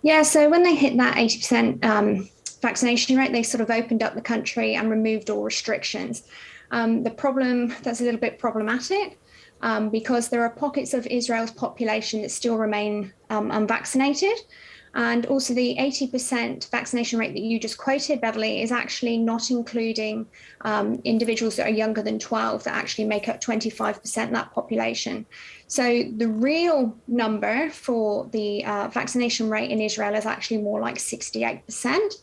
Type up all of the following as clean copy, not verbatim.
Yeah, so when they hit that 80% vaccination rate, they sort of opened up the country and removed all restrictions. The problem that's a little bit problematic because there are pockets of Israel's population that still remain unvaccinated. And also, the 80% vaccination rate that you just quoted, Beverly, is actually not including individuals that are younger than 12 that actually make up 25% of that population. So the real number for the vaccination rate in Israel is actually more like 68%.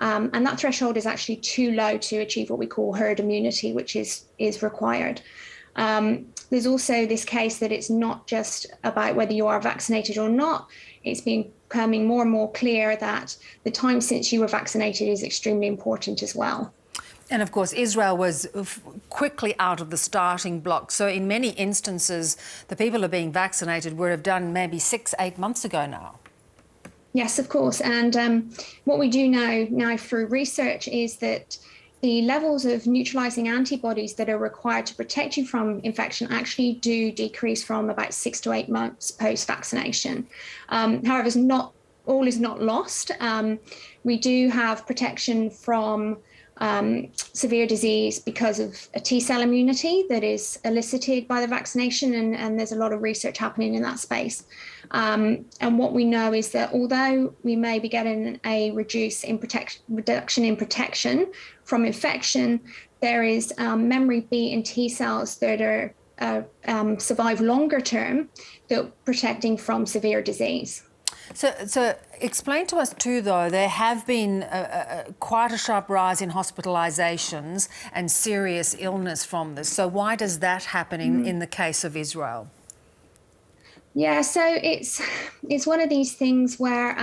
And that threshold is actually too low to achieve what we call herd immunity, which is required. There's also this case that it's not just about whether you are vaccinated or not. It's becoming more and more clear that the time since you were vaccinated is extremely important as well. And of course, Israel was quickly out of the starting block. So in many instances, the people who are being vaccinated would have done maybe 6-8 months ago now. Yes, of course. And what we do know now through research is that the levels of neutralizing antibodies that are required to protect you from infection actually do decrease from about 6 to 8 months post-vaccination. However, all is not lost. We do have protection from severe disease because of a T-cell immunity that is elicited by the vaccination, and there's a lot of research happening in that space. And what we know is that although we may be getting a reduction in protection from infection, there is memory B and T cells that are survive longer term that are protecting from severe disease. So explain to us too, though, there have been quite a sharp rise in hospitalisations and serious illness from this. So why does that happen in the case of Israel? Yeah, so it's one of these things where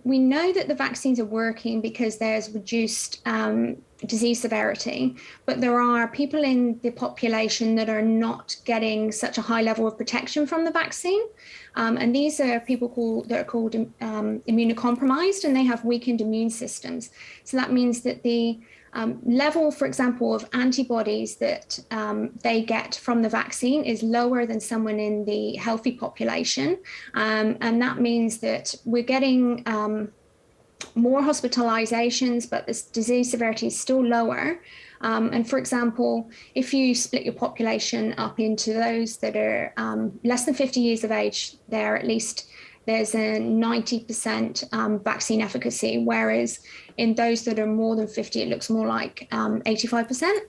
we know that the vaccines are working because there's reduced disease severity, but there are people in the population that are not getting such a high level of protection from the vaccine. And these are people that are called immunocompromised, and they have weakened immune systems. So that means that the level, for example, of antibodies that they get from the vaccine is lower than someone in the healthy population. And that means that we're getting more hospitalizations, but this disease severity is still lower. And for example, if you split your population up into those that are less than 50 years of age, there's a 90% vaccine efficacy, whereas in those that are more than 50, it looks more like 85%.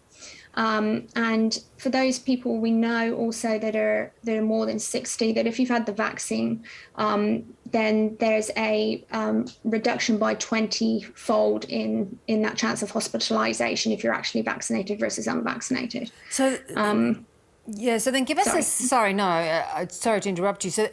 And for those people, we know also that are more than 60, that if you've had the vaccine, then there's a reduction by 20-fold in that chance of hospitalization if you're actually vaccinated versus unvaccinated. So, so then give us sorry to interrupt you. So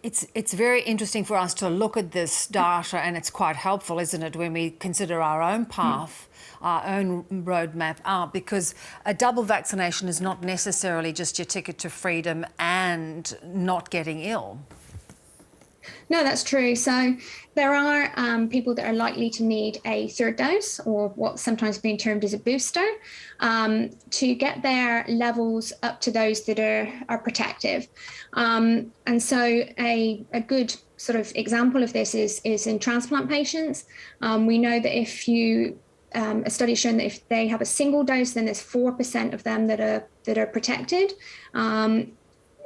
it's very interesting for us to look at this data, and it's quite helpful, isn't it, when we consider our own path, our own roadmap out, because a double vaccination is not necessarily just your ticket to freedom and not getting ill. No, that's true. So there are people that are likely to need a third dose, or what's sometimes being termed as a booster, to get their levels up to those that are protective. And so a good sort of example of this is in transplant patients. We know that if you a study has shown that if they have a single dose, then there's 4% of them that are protected.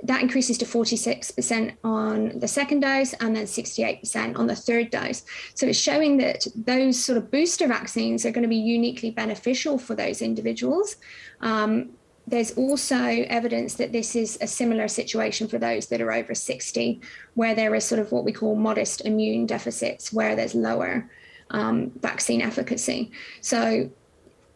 That increases to 46% on the second dose and then 68% on the third dose. So it's showing that those sort of booster vaccines are going to be uniquely beneficial for those individuals. There's also evidence that this is a similar situation for those that are over 60, where there is sort of what we call modest immune deficits, where there's lower vaccine efficacy. So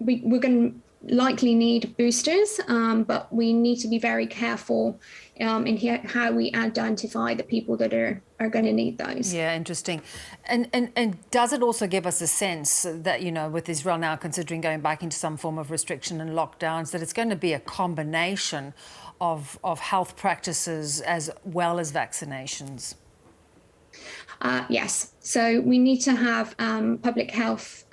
we're going to likely need boosters, but we need to be very careful in how we identify the people that are going to need those. Yeah, interesting. And does it also give us a sense that, you know, with Israel now considering going back into some form of restriction and lockdowns, that it's going to be a combination of health practices as well as vaccinations? Yes. So we need to have public health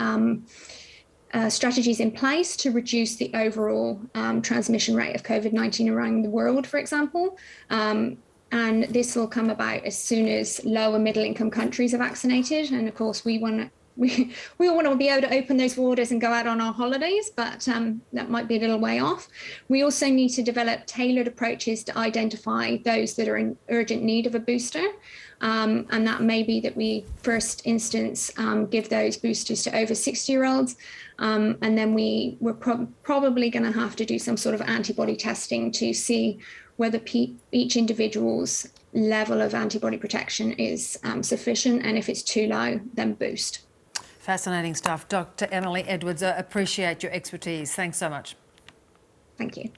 strategies in place to reduce the overall transmission rate of COVID-19 around the world, for example. And this will come about as soon as lower middle income countries are vaccinated. And of course, we all want to be able to open those borders and go out on our holidays, but that might be a little way off. We also need to develop tailored approaches to identify those that are in urgent need of a booster. And that may be that we first instance give those boosters to over 60-year-olds. And then we're probably going to have to do some sort of antibody testing to see whether each individual's level of antibody protection is sufficient, and if it's too low, then boost. Fascinating stuff. Dr. Emily Edwards, I appreciate your expertise. Thanks so much. Thank you.